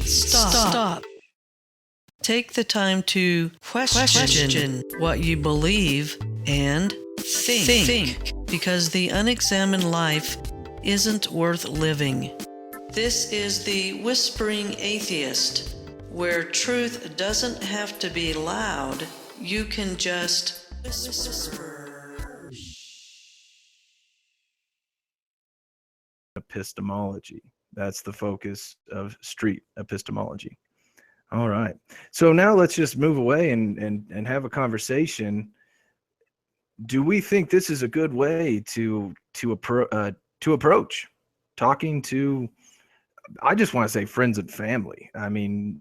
Stop. Take the time to question what you believe and think. Because the unexamined life isn't worth living. This is the Whispering Atheist, where truth doesn't have to be loud. You can just whisper. Epistemology. That's the focus of street epistemology. All right. So now let's just move away and have a conversation. Do we think this is a good way to approach talking to, I just want to say, friends and family? I mean,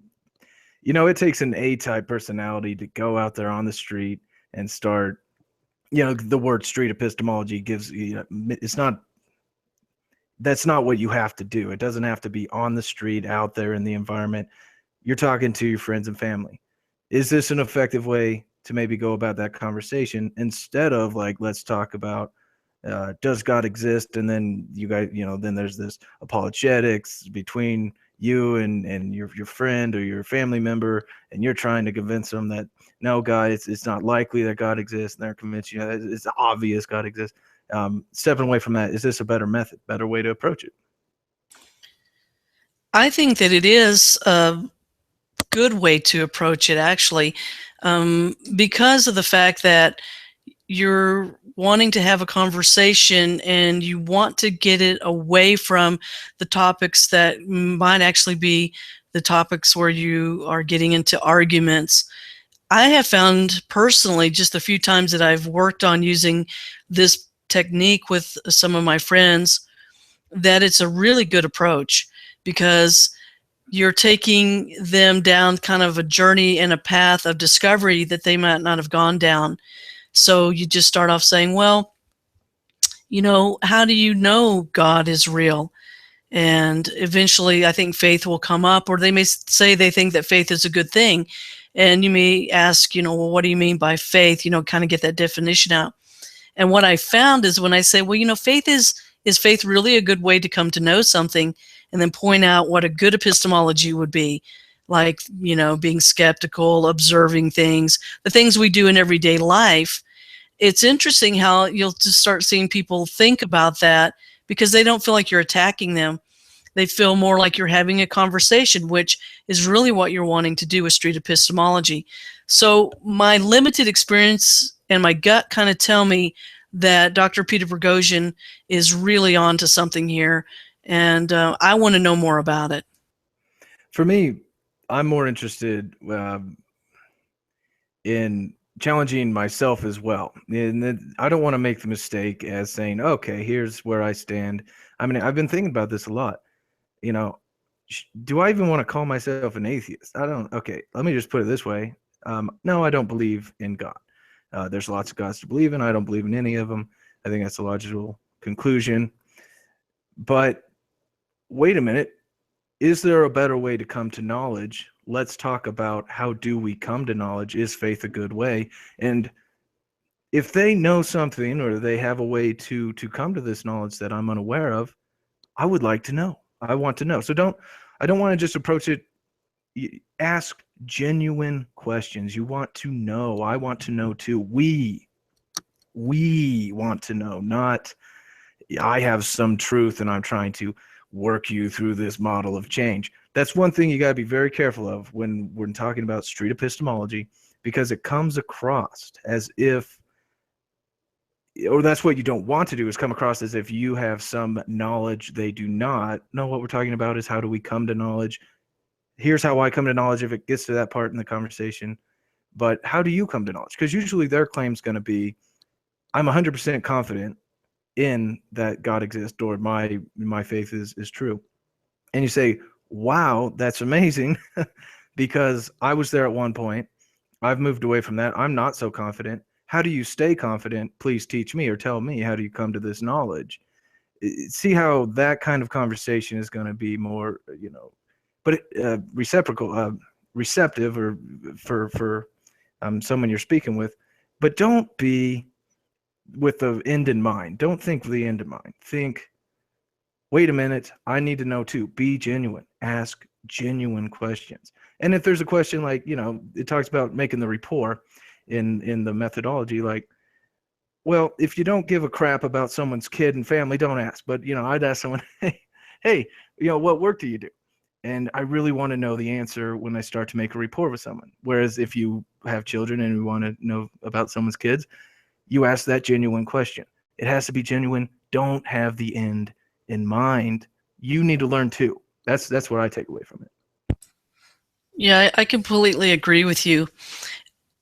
it takes an A-type personality to go out there on the street and start, the word street epistemology gives, that's not what you have to do. It doesn't have to be on the street, out there in the environment. You're talking to your friends and family. Is this an effective way to maybe go about that conversation instead of let's talk about does God exist? And then you guys, then there's this apologetics between you and your friend or your family member, and you're trying to convince them that no, God, it's not likely that God exists, and they're convinced it's obvious God exists. Stepping away from that, is this a better method, better way to approach it? I think that it is a good way to approach it, actually, because of the fact that you're wanting to have a conversation and you want to get it away from the topics that might actually be the topics where you are getting into arguments. I have found personally, just a few times that I've worked on using this technique with some of my friends, that it's a really good approach, because you're taking them down kind of a journey and a path of discovery that they might not have gone down. So you just start off saying, well, how do you know God is real? And eventually I think faith will come up, or they may say they think that faith is a good thing. And you may ask, well, what do you mean by faith? Kind of get that definition out. And what I found is when I say, well, faith is faith really a good way to come to know something? And then point out what a good epistemology would be, like, being skeptical, observing things, the things we do in everyday life. It's interesting how you'll just start seeing people think about that, because they don't feel like you're attacking them. They feel more like you're having a conversation, which is really what you're wanting to do with street epistemology. So my limited experience and my gut kind of tell me that Dr. Peter Boghossian is really on to something here, and I want to know more about it. For me, I'm more interested in challenging myself as well. And I don't want to make the mistake as saying, okay, here's where I stand. I mean, I've been thinking about this a lot. Do I even want to call myself an atheist? Okay, let me just put it this way. No, I don't believe in God. There's lots of gods to believe in. I don't believe in any of them. I think that's a logical conclusion. But wait a minute. Is there a better way to come to knowledge? Let's talk about how do we come to knowledge? Is faith a good way? And if they know something, or they have a way to come to this knowledge that I'm unaware of, I would like to know. I want to know. So I don't want to just approach it. Ask genuine questions. You want to know. I want to know too. We want to know, not I have some truth and I'm trying to work you through this model of change. That's one thing you got to be very careful of when we're talking about street epistemology, because it comes across as if, or that's what you don't want to do, is come across as if you have some knowledge they do not. No, what we're talking about is how do we come to knowledge? Here's how I come to knowledge if it gets to that part in the conversation. But how do you come to knowledge? Because usually their claim's going to be, I'm 100% confident in that God exists, or my faith is true. And you say, wow, that's amazing, because I was there at one point. I've moved away from that. I'm not so confident. How do you stay confident? Please teach me, or tell me, how do you come to this knowledge? See how that kind of conversation is going to be more, but receptive, or for someone you're speaking with. But don't be with the end in mind. Don't think with the end in mind. Think, wait a minute, I need to know too. Be genuine. Ask genuine questions. And if there's a question like, it talks about making the rapport in the methodology, like, well, if you don't give a crap about someone's kid and family, don't ask. But, I'd ask someone, hey, what work do you do? And I really want to know the answer when I start to make a rapport with someone. Whereas if you have children and you want to know about someone's kids, you ask that genuine question. It has to be genuine. Don't have the end in mind. You need to learn too. That's what I take away from it. Yeah, I completely agree with you.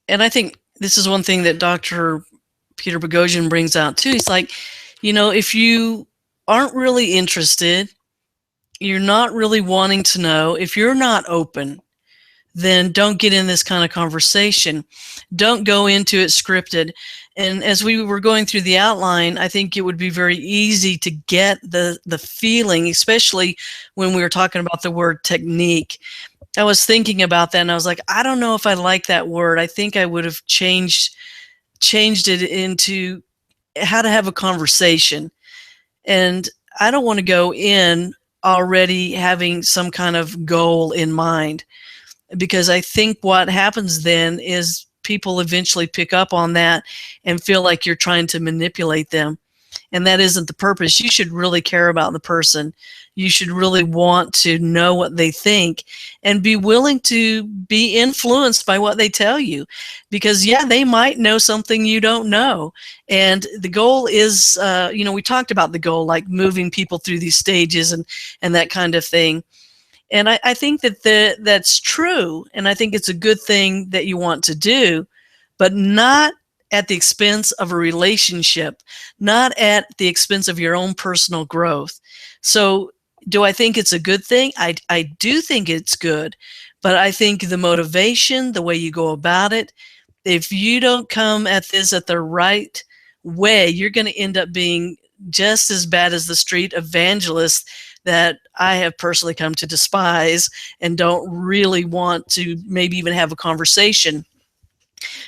And I think this is one thing that Dr. Peter Boghossian brings out too. He's like, if you aren't really interested, you're not really wanting to know, if you're not open, then don't get in this kind of conversation. Don't go into it scripted. And as we were going through the outline, I think it would be very easy to get the feeling, especially when we were talking about the word technique. I was thinking about that and I was like, I don't know if I like that word. I think I would have changed it into how to have a conversation. And I don't want to go in already having some kind of goal in mind, because I think what happens then is people eventually pick up on that and feel like you're trying to manipulate them. And that isn't the purpose. You should really care about the person. You should really want to know what they think and be willing to be influenced by what they tell you. Because, yeah, they might know something you don't know. And the goal is, we talked about the goal, like moving people through these stages and that kind of thing. And I think that's true. And I think it's a good thing that you want to do, but not at the expense of a relationship, not at the expense of your own personal growth. So do I think it's a good thing? I do think it's good, but I think the motivation, the way you go about it, if you don't come at this at the right way, you're going to end up being just as bad as the street evangelist that I have personally come to despise and don't really want to maybe even have a conversation.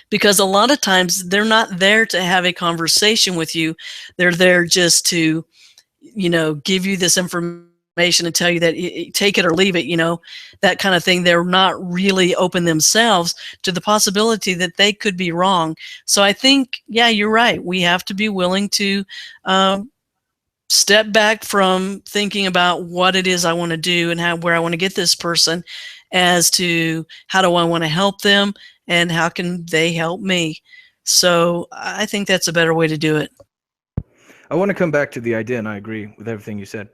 Because a lot of times they're not there to have a conversation with you. They're there just to, give you this information and tell you that take it or leave it, that kind of thing. They're not really open themselves to the possibility that they could be wrong. So I think, yeah, you're right. We have to be willing to step back from thinking about what it is I want to do and where I want to get this person, as to how do I want to help them and how can they help me. So I think that's a better way to do it. I want to come back to the idea, and I agree with everything you said,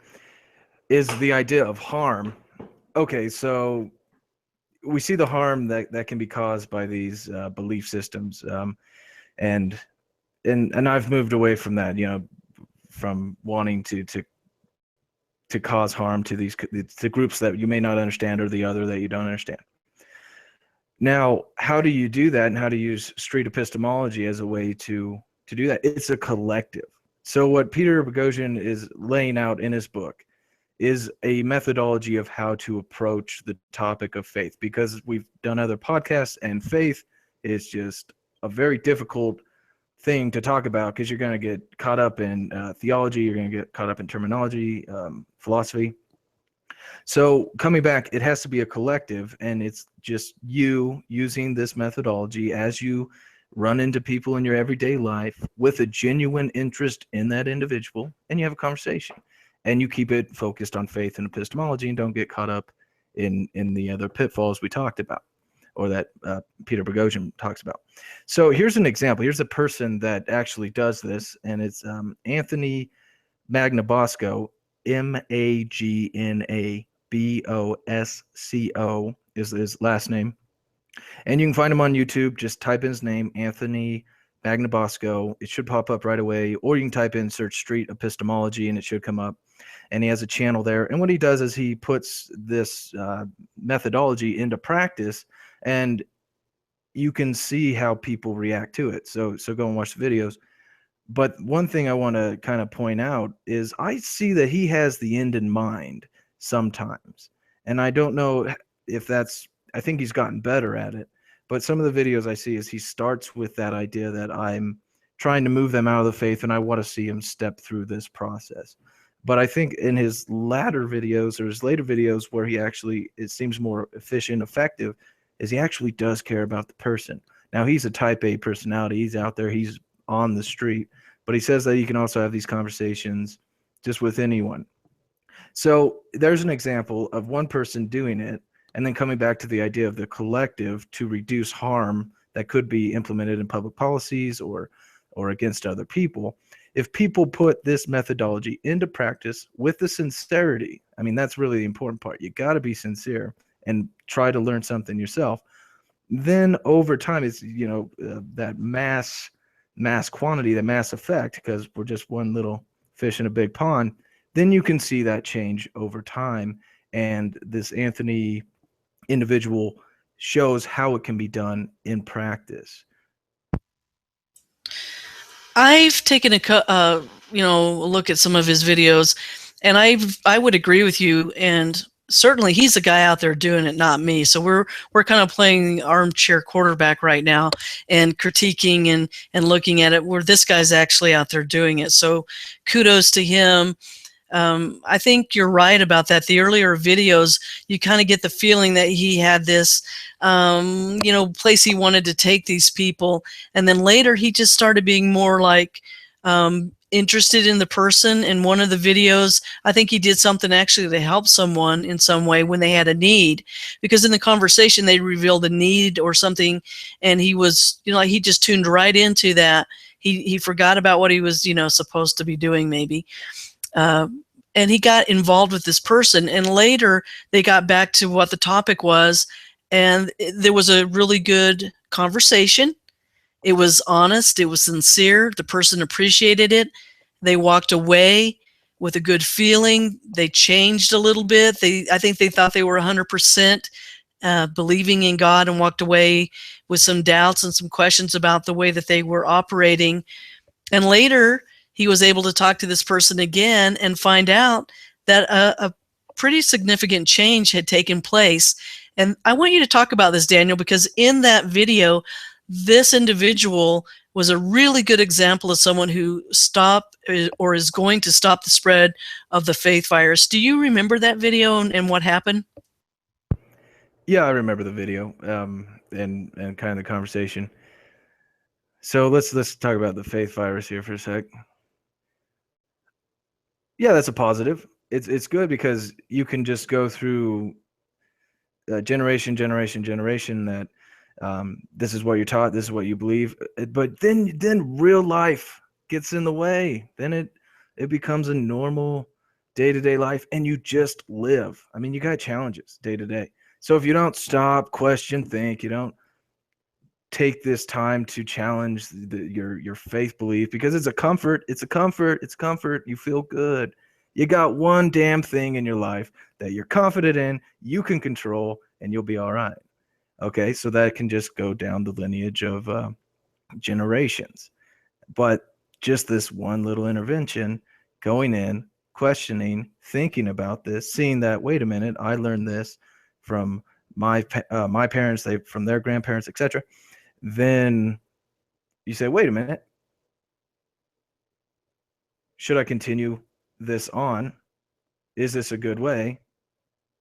is the idea of harm. Okay, so we see the harm that can be caused by these belief systems, and I've moved away from that, from wanting to cause harm to these groups that you may not understand, or the other that you don't understand. Now, how do you do that, and how to use street epistemology as a way to do that? It's a collective. So what Peter Boghossian is laying out in his book is a methodology of how to approach the topic of faith, because we've done other podcasts, and faith is just a very difficult thing to talk about, because you're going to get caught up in theology, you're going to get caught up in terminology, philosophy. So coming back, it has to be a collective, and it's just you using this methodology as you run into people in your everyday life with a genuine interest in that individual, and you have a conversation, and you keep it focused on faith and epistemology, and don't get caught up in the other pitfalls we talked about, or that Peter Boghossian talks about. So here's an example. Here's a person that actually does this, and it's Anthony Magnabosco, Magnabosco is his last name. And you can find him on YouTube. Just type in his name, Anthony Magnabosco. It should pop up right away. Or you can type in search street epistemology and it should come up. And he has a channel there. And what he does is he puts this methodology into practice, and you can see how people react to it. So go and watch the videos. But one thing I want to kind of point out is I see that he has the end in mind sometimes. And I don't know if that's, I think he's gotten better at it. But some of the videos I see is he starts with that idea that I'm trying to move them out of the faith, and I want to see him step through this process. But I think in his latter videos or his later videos where he actually, it seems more efficient, effective, is he actually does care about the person. Now he's a type A personality. He's out there, he's on the street, but he says that he can also have these conversations just with anyone. So there's an example of one person doing it and then coming back to the idea of the collective to reduce harm that could be implemented in public policies or against other people. If people put this methodology into practice with the sincerity, I mean, that's really the important part. You got to be sincere and try to learn something yourself. Then over time, it's, that mass quantity, the mass effect, because we're just one little fish in a big pond. Then you can see that change over time. And this Anthony individual shows how it can be done in practice. I've taken a look at some of his videos, and I would agree with you. And certainly, he's the guy out there doing it, not me. So we're kind of playing armchair quarterback right now and critiquing and looking at it where this guy's actually out there doing it. So kudos to him. I think you're right about that. The earlier videos, you kind of get the feeling that he had this, place he wanted to take these people. And then later he just started being more like interested in the person. In one of the videos, I think he did something actually to help someone in some way when they had a need. Because in the conversation, they revealed a need or something. And he was, like he just tuned right into that. He forgot about what he was, supposed to be doing maybe. Uh, and he got involved with this person, and later they got back to what the topic was, and there was a really good conversation. It was honest, it was sincere, the person appreciated it. They walked away with a good feeling. They changed a little bit. I think they thought they were 100% believing in God, and walked away with some doubts and some questions about the way that they were operating. And later, he was able to talk to this person again and find out that a pretty significant change had taken place. And I want you to talk about this, Daniel, because in that video, this individual was a really good example of someone who stopped or is going to stop the spread of the faith virus. Do you remember that video and what happened? Yeah, I remember the video, and kind of the conversation. So let's talk about the faith virus here for a sec. Yeah, that's a positive. It's good because you can just go through generation that this is what you're taught, this is what you believe, but then real life gets in the way. Then it becomes a normal day-to-day life, and you just live. I mean, you got challenges day to day. So if you don't stop, question, think, you don't take this time to challenge your faith belief, because it's a comfort. It's a comfort. It's comfort. You feel good. You got one damn thing in your life that you're confident in, you can control, and you'll be all right. Okay, so that can just go down the lineage of generations. But just this one little intervention, going in, questioning, thinking about this, seeing that, wait a minute, I learned this from my parents, they from their grandparents, etc. Then you say, wait a minute, should I continue this on? Is this a good way?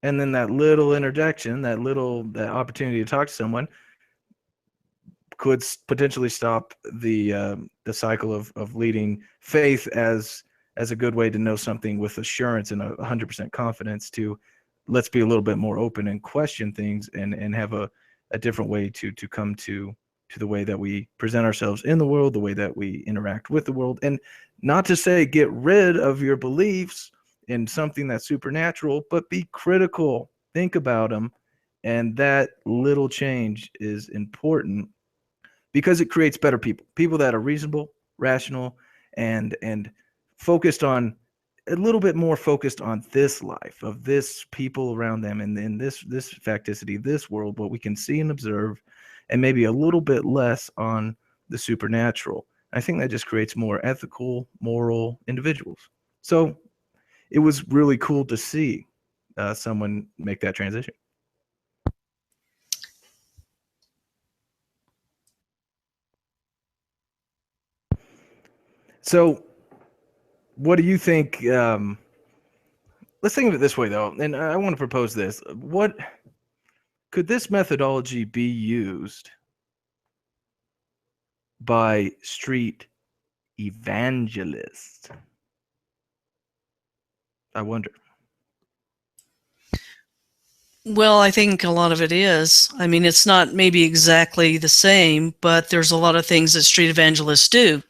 And then that little interjection, that opportunity to talk to someone could potentially stop the cycle of leading faith as a good way to know something with assurance and 100% confidence, to let's be a little bit more open and question things, and have a different way to come to the way that we present ourselves in the world, the way that we interact with the world. And not to say get rid of your beliefs in something that's supernatural, but be critical, think about them. And that little change is important because it creates better people that are reasonable, rational, and focused on, a little bit more focused on this life of this people around them, and then this facticity, this world, what we can see and observe, and maybe a little bit less on the supernatural. I think that just creates more ethical, moral individuals. So it was really cool to see someone make that transition. So what do you think? let's think of it this way, though, and I want to propose this. What could this methodology be used by street evangelists? I wonder. Well, I think a lot of it is. I mean, it's not maybe exactly the same, but there's a lot of things that street evangelists do.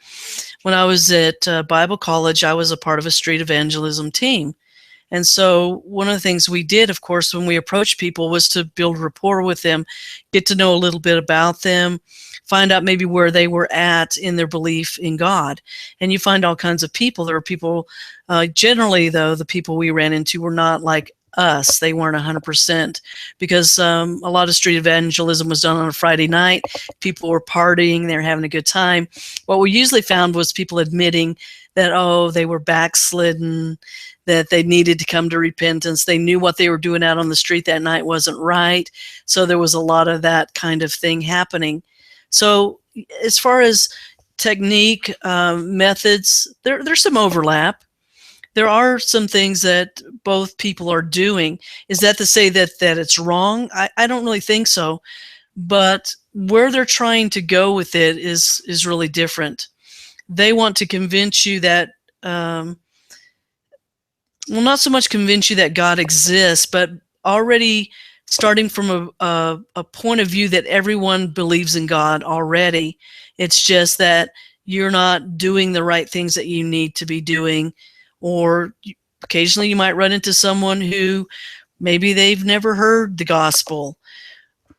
When I was at Bible college, I was a part of a street evangelism team. And so one of the things we did, of course, when we approached people was to build rapport with them, get to know a little bit about them, find out maybe where they were at in their belief in God. And you find all kinds of people. There were people, generally, though, the people we ran into were not like us. They weren't 100% because a lot of street evangelism was done on a Friday night. People were partying. They were having a good time. What we usually found was people admitting that, oh, they were backslidden, that they needed to come to repentance. They knew what they were doing out on the street that night wasn't right. So there was a lot of that kind of thing happening. So as far as technique, methods, there's some overlap. There are some things that both people are doing. Is that to say that it's wrong? I don't really think so. But where they're trying to go with it is really different. They want to convince you that well, not so much convince you that God exists, but already starting from a point of view that everyone believes in God already. It's just that you're not doing the right things that you need to be doing, or occasionally you might run into someone who maybe they've never heard the gospel.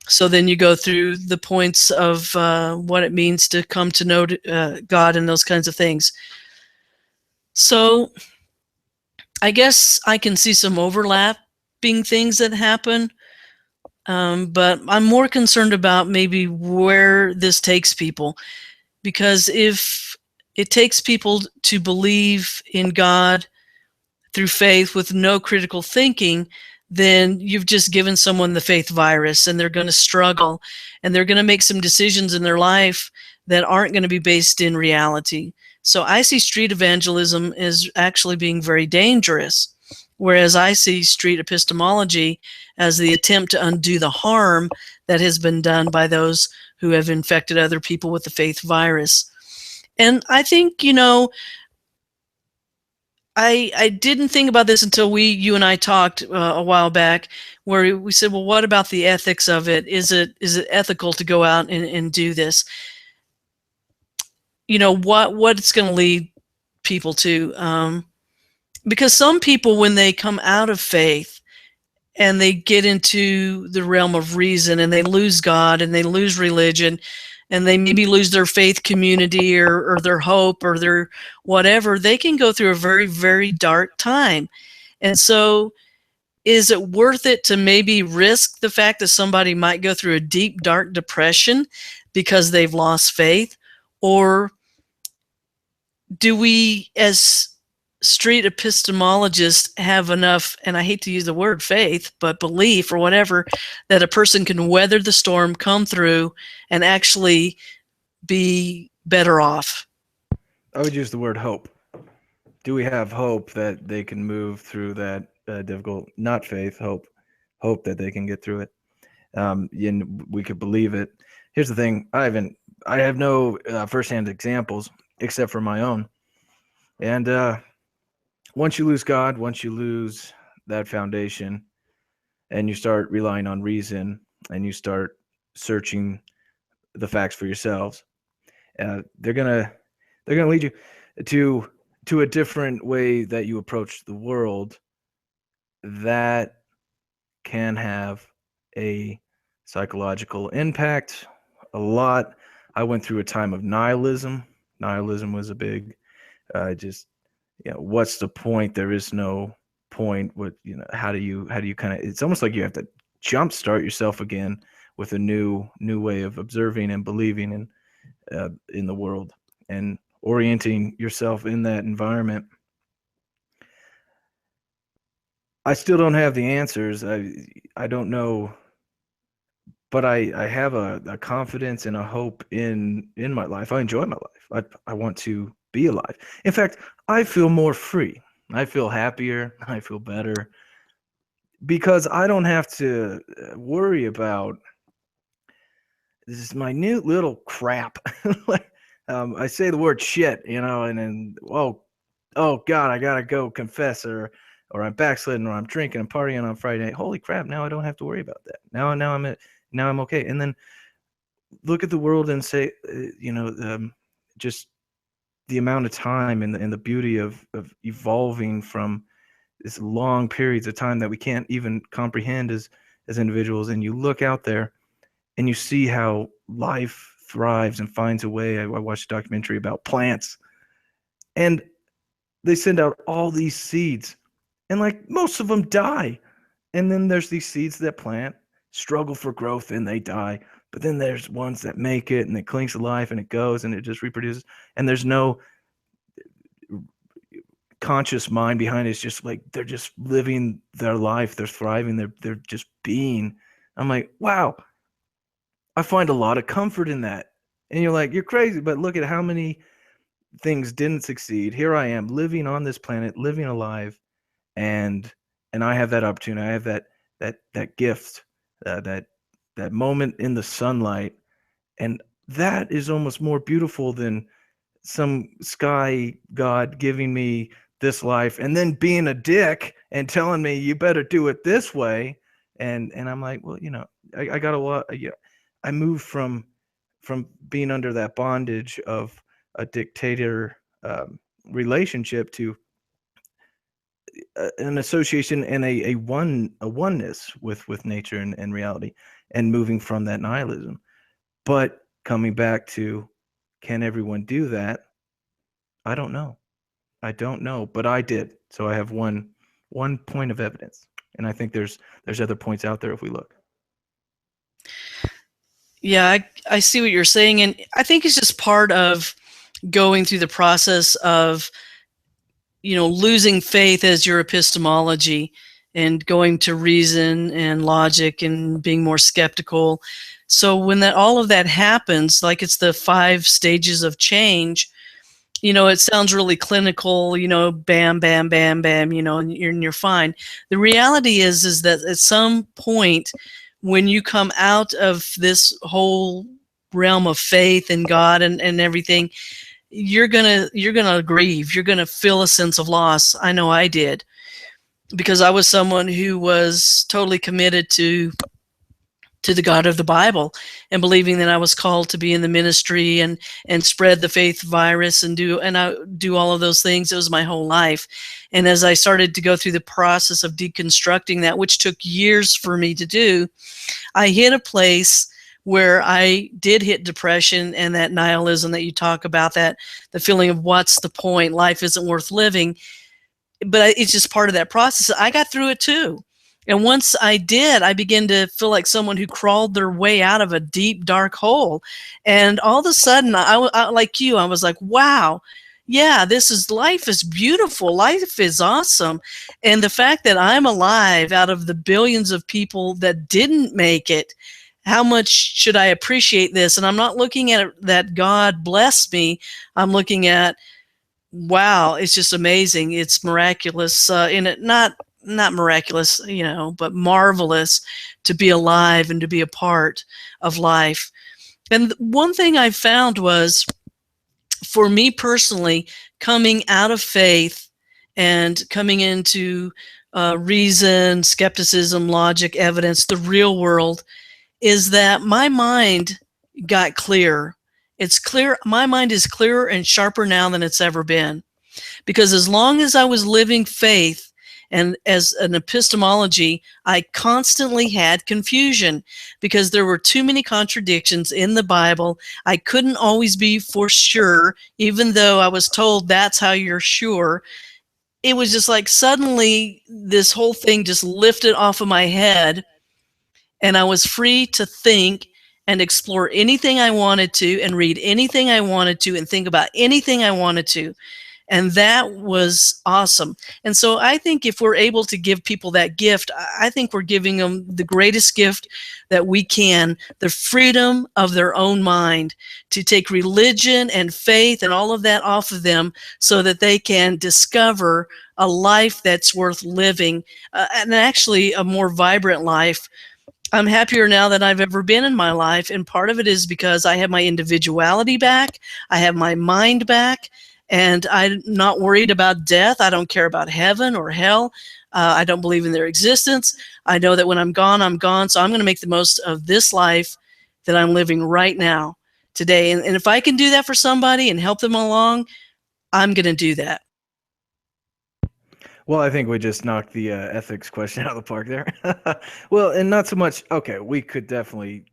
So then you go through the points of what it means to come to know God and those kinds of things. So I guess I can see some overlapping things that happen, but I'm more concerned about maybe where this takes people. Because if it takes people to believe in God through faith with no critical thinking, then you've just given someone the faith virus, and they're going to struggle, and they're going to make some decisions in their life that aren't going to be based in reality. So I see street evangelism as actually being very dangerous, whereas I see street epistemology as the attempt to undo the harm that has been done by those who have infected other people with the faith virus. And I think, I didn't think about this until you and I talked a while back, where we said, well, what about the ethics of it? Is it ethical to go out and do this? What it's going to lead people to? Because some people, when they come out of faith and they get into the realm of reason and they lose God and they lose religion and they maybe lose their faith community or their hope or their whatever, they can go through a very, very dark time. And so is it worth it to maybe risk the fact that somebody might go through a deep, dark depression because they've lost faith? Or do we, as street epistemologists, have enough, and I hate to use the word faith, but belief or whatever, that a person can weather the storm, come through, and actually be better off? I would use the word hope. Do we have hope that they can move through that difficult, not faith, hope that they can get through it? And we could believe it. Here's the thing. I have no firsthand examples except for my own. And once you lose God, once you lose that foundation, and you start relying on reason, and you start searching the facts for yourselves, they're gonna lead you to a different way that you approach the world that can have a psychological impact a lot. I went through a time of nihilism. Nihilism was a big what's the point? There is no point. How do you kind of, it's almost like you have to jumpstart yourself again with a new way of observing and believing in the world and orienting yourself in that environment. I still don't have the answers. I don't know, but I have a confidence and a hope in my life. I enjoy my life. I want to be alive. In fact, I feel more free. I feel happier. I feel better because I don't have to worry about this minute little crap. Like, I say the word shit, and then oh God, I gotta go confess, or I'm backsliding, or I'm drinking and partying on Friday night. Holy crap! Now I don't have to worry about that. Now I'm okay. And then look at the world and say, just the amount of time and the beauty of evolving from this long periods of time that we can't even comprehend as individuals. And you look out there and you see how life thrives and finds a way. I watched a documentary about plants, and they send out all these seeds, and like most of them die. And then there's these seeds that plant, struggle for growth, and they die. But then there's ones that make it, and it clings to life, and it goes, and it just reproduces. And there's no conscious mind behind it. It's just like they're just living their life, they're thriving, they're just being. I'm like, wow, I find a lot of comfort in that. And you're like, you're crazy, but look at how many things didn't succeed. Here I am living on this planet, living alive, and I have that opportunity. I have that gift, that moment in the sunlight, and that is almost more beautiful than some sky god giving me this life and then being a dick and telling me you better do it this way. And I'm like, well, I got a lot. I moved from being under that bondage of a dictator relationship to an association and a oneness with nature and reality, and moving from that nihilism. But coming back to, can everyone do that? I don't know. I don't know, but I did. So I have one point of evidence, and I think there's other points out there if we look. Yeah, I see what you're saying, and I think it's just part of going through the process of, losing faith as your epistemology and going to reason and logic and being more skeptical. So when all of that happens, like it's the 5 stages of change, it sounds really clinical, bam, bam, bam, bam, and you're fine. The reality is that at some point, when you come out of this whole realm of faith in God and everything, you're gonna grieve. You're gonna feel a sense of loss. I know I did, because I was someone who was totally committed to the God of the Bible, and believing that I was called to be in the ministry and spread the faith virus and do all of those things. It was my whole life. And as I started to go through the process of deconstructing that, which took years for me to do, I hit a place where I did hit depression and that nihilism that you talk about, that the feeling of what's the point, life isn't worth living. But it's just part of that process. I got through it too. And once I did, I began to feel like someone who crawled their way out of a deep, dark hole. And all of a sudden, I like you, I was like, wow, yeah, life is beautiful. Life is awesome. And the fact that I'm alive out of the billions of people that didn't make it, how much should I appreciate this? And I'm not looking at it that God blessed me. I'm looking at, wow, it's just amazing. It's miraculous. In it, not miraculous, but marvelous to be alive and to be a part of life. And one thing I found was, for me personally, coming out of faith and coming into reason, skepticism, logic, evidence, the real world, is that my mind got clear. It's clear. My mind is clearer and sharper now than it's ever been. Because as long as I was living faith, and as an epistemology, I constantly had confusion because there were too many contradictions in the Bible. I couldn't always be for sure, even though I was told that's how you're sure. It was just like suddenly this whole thing just lifted off of my head, and I was free to think and explore anything I wanted to, and read anything I wanted to, and think about anything I wanted to. And that was awesome. And so I think if we're able to give people that gift, I think we're giving them the greatest gift that we can, the freedom of their own mind to take religion and faith and all of that off of them so that they can discover a life that's worth living, and actually a more vibrant life. I'm happier now than I've ever been in my life, and part of it is because I have my individuality back, I have my mind back, and I'm not worried about death. I don't care about heaven or hell. I don't believe in their existence. I know that when I'm gone, I'm gone, so I'm going to make the most of this life that I'm living right now, today. And if I can do that for somebody and help them along, I'm going to do that. Well, I think we just knocked the ethics question out of the park there. Well, and not so much. Okay, we could definitely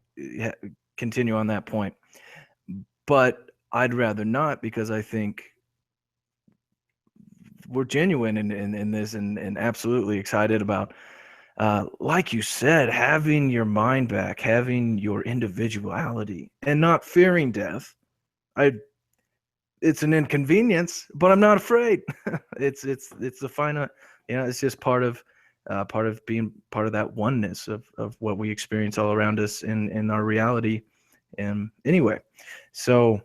continue on that point, but I'd rather not, because I think we're genuine in this, and absolutely excited about, like you said, having your mind back, having your individuality, and not fearing death. It's an inconvenience, but I'm not afraid. it's the finite, it's just part of being part of that oneness of what we experience all around us in our reality. And anyway, so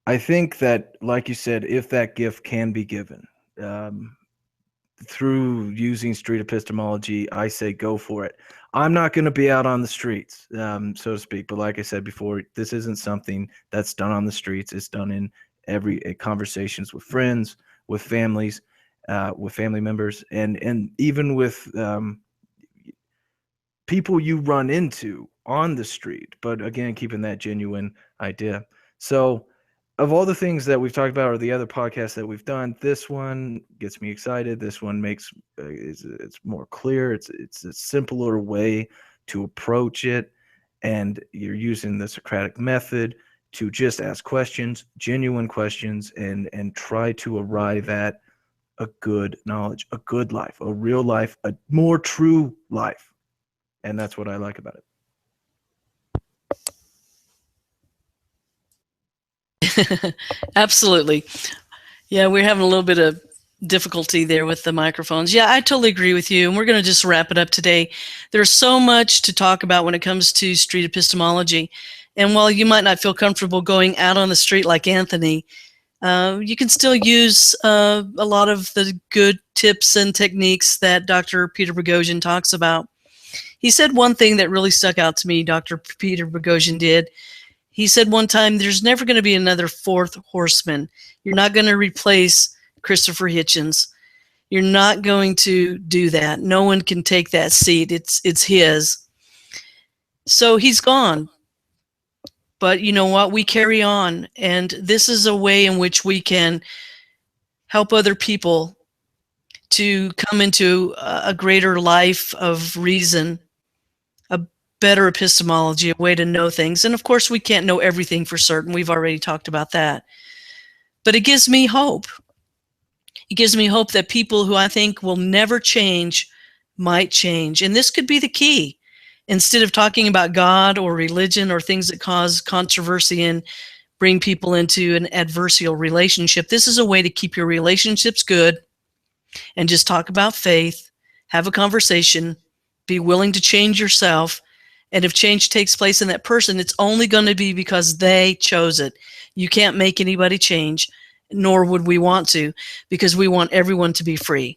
I think that, like you said, if that gift can be given through using street epistemology, I say go for it. I'm not going to be out on the streets, so to speak. But like I said before, this isn't something that's done on the streets. It's done in every conversations with friends, with families, with family members, and even with people you run into on the street. But again, keeping that genuine idea. So, of all the things that we've talked about, or the other podcasts that we've done, this one gets me excited. This one makes it's more clear. It's a simpler way to approach it, and you're using the Socratic method to just ask questions, genuine questions, and try to arrive at a good knowledge, a good life, a real life, a more true life. And that's what I like about it. Absolutely. Yeah, we're having a little bit of difficulty there with the microphones. Yeah, I totally agree with you. And we're going to just wrap it up today. There's so much to talk about when it comes to street epistemology. And while you might not feel comfortable going out on the street like Anthony, you can still use a lot of the good tips and techniques that Dr. Peter Boghossian talks about. He said one thing that really stuck out to me, Dr. Peter Boghossian did. He said one time, there's never going to be another fourth horseman. You're not going to replace Christopher Hitchens. You're not going to do that. No one can take that seat. It's his. So he's gone. But you know what? We carry on. And this is a way in which we can help other people to come into a greater life of reason, a better epistemology, a way to know things. And of course, we can't know everything for certain. We've already talked about that. But it gives me hope. It gives me hope that people who I think will never change might change. And this could be the key. Instead of talking about God or religion or things that cause controversy and bring people into an adversarial relationship, this is a way to keep your relationships good and just talk about faith, have a conversation, be willing to change yourself. And if change takes place in that person, it's only going to be because they chose it. You can't make anybody change, nor would we want to, because we want everyone to be free.